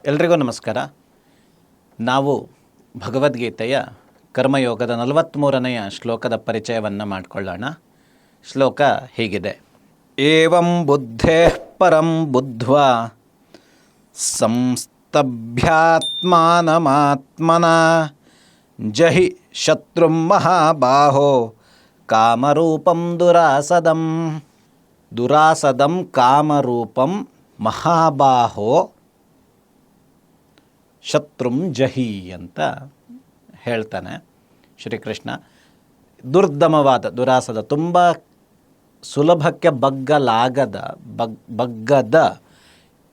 ಎಲ್ರಿಗೂ ನಮಸ್ಕಾರ. ನಾವು ಭಗವದ್ಗೀತೆಯ ಕರ್ಮಯೋಗದ 43ನೆಯ ಶ್ಲೋಕದ ಪರಿಚಯವನ್ನು ಮಾಡಿಕೊಳ್ಳೋಣ. ಶ್ಲೋಕ ಹೀಗಿದೆ: ಏವಂ ಬುದ್ಧೇ ಪರಂ ಬುದ್ಧ್ವಾ ಸಂಸ್ತಭ್ಯಾತ್ಮಾನಮಾತ್ಮನಾ ಜಹಿ ಶತ್ರುಂ ಮಹಾಬಾಹೋ ಕಾಮರೂಪಂ ದುರಾಸದಂ. ದುರಾಸದಂ ಕಾಮರೂಪಂ ಮಹಾಬಾಹೋ ಶತ್ರುಂ ಜಹಿ ಅಂತ ಹೇಳ್ತಾನೆ ಶ್ರೀಕೃಷ್ಣ. ದುರ್ದಮವಾದ ದುರಾಸದ, ತುಂಬ ಸುಲಭಕ್ಕೆ ಬಗ್ಗದ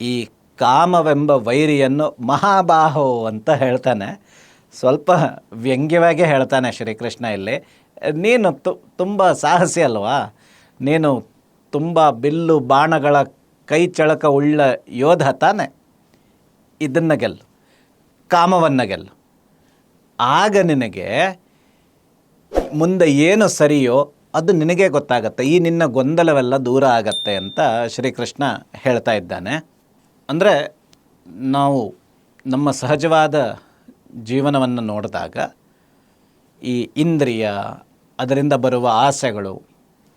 ಈ ಕಾಮವೆಂಬ ವೈರಿಯನ್ನು ಮಹಾಬಾಹೋ ಅಂತ ಹೇಳ್ತಾನೆ. ಸ್ವಲ್ಪ ವ್ಯಂಗ್ಯವಾಗಿ ಹೇಳ್ತಾನೆ ಶ್ರೀಕೃಷ್ಣ ಇಲ್ಲಿ. ನೀನು ತುಂಬ ಸಾಹಸಿ ಅಲ್ವಾ, ನೀನು ತುಂಬ ಬಿಲ್ಲು ಬಾಣಗಳ ಕೈ ಚಳಕ ಉಳ್ಳ ಯೋಧ ತಾನೆ, ಇದನ್ನು ಗೆಲ್ಲು, ಕಾಮವನ್ನು ಗೆಲ್ಲು. ಆಗ ನಿನಗೆ ಮುಂದೆ ಏನು ಸರಿಯೋ ಅದು ನಿನಗೆ ಗೊತ್ತಾಗತ್ತೆ, ಈ ನಿನ್ನ ಗೊಂದಲವೆಲ್ಲ ದೂರ ಆಗತ್ತೆ ಅಂತ ಶ್ರೀಕೃಷ್ಣ ಹೇಳ್ತಾ ಇದ್ದಾನೆ. ಅಂದರೆ ನಾವು ನಮ್ಮ ಸಹಜವಾದ ಜೀವನವನ್ನು ನೋಡಿದಾಗ ಈ ಇಂದ್ರಿಯ, ಅದರಿಂದ ಬರುವ ಆಸೆಗಳು,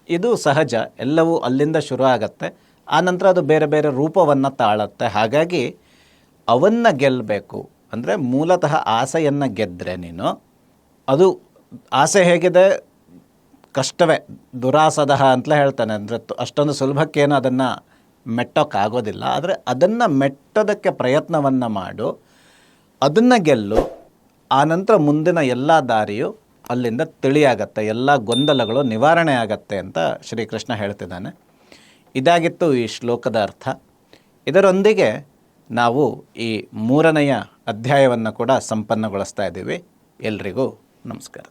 ಇದು ಸಹಜ, ಎಲ್ಲವೂ ಅಲ್ಲಿಂದ ಶುರು ಆಗತ್ತೆ. ಆನಂತರ ಅದು ಬೇರೆ ಬೇರೆ ರೂಪವನ್ನು ತಾಳುತ್ತೆ. ಹಾಗಾಗಿ ಅವನ್ನು ಗೆಲ್ಲಬೇಕು ಅಂದರೆ ಮೂಲತಃ ಆಸೆಯನ್ನು ಗೆದ್ದರೆ ನೀನು, ಅದು ಆಸೆ ಹೇಗಿದೆ, ಕಷ್ಟವೇ, ದುರಾಸದ ಅಂತಲೇ ಹೇಳ್ತಾನೆ. ಅಂದರೆ ಅಷ್ಟೊಂದು ಸುಲಭಕ್ಕೇನು ಅದನ್ನು ಮೆಟ್ಟೋಕ್ಕಾಗೋದಿಲ್ಲ. ಆದರೆ ಅದನ್ನು ಮೆಟ್ಟೋದಕ್ಕೆ ಪ್ರಯತ್ನವನ್ನು ಮಾಡು, ಅದನ್ನು ಗೆಲ್ಲು. ಆನಂತರ ಮುಂದಿನ ಎಲ್ಲ ದಾರಿಯು ಅಲ್ಲಿಂದ ತಿಳಿಯಾಗತ್ತೆ, ಎಲ್ಲ ಗೊಂದಲಗಳು ನಿವಾರಣೆ ಆಗತ್ತೆ ಅಂತ ಶ್ರೀಕೃಷ್ಣ ಹೇಳ್ತಿದ್ದಾನೆ. ಇದಾಗಿತ್ತು ಈ ಶ್ಲೋಕದ ಅರ್ಥ. ಇದರೊಂದಿಗೆ ನಾವು ಈ 3ನೆಯ ಅಧ್ಯಾಯವನ್ನು ಕೂಡ ಸಂಪನ್ನಗೊಳಿಸ್ತಾ ಇದ್ದೀವಿ. ಎಲ್ರಿಗೂ ನಮಸ್ಕಾರ.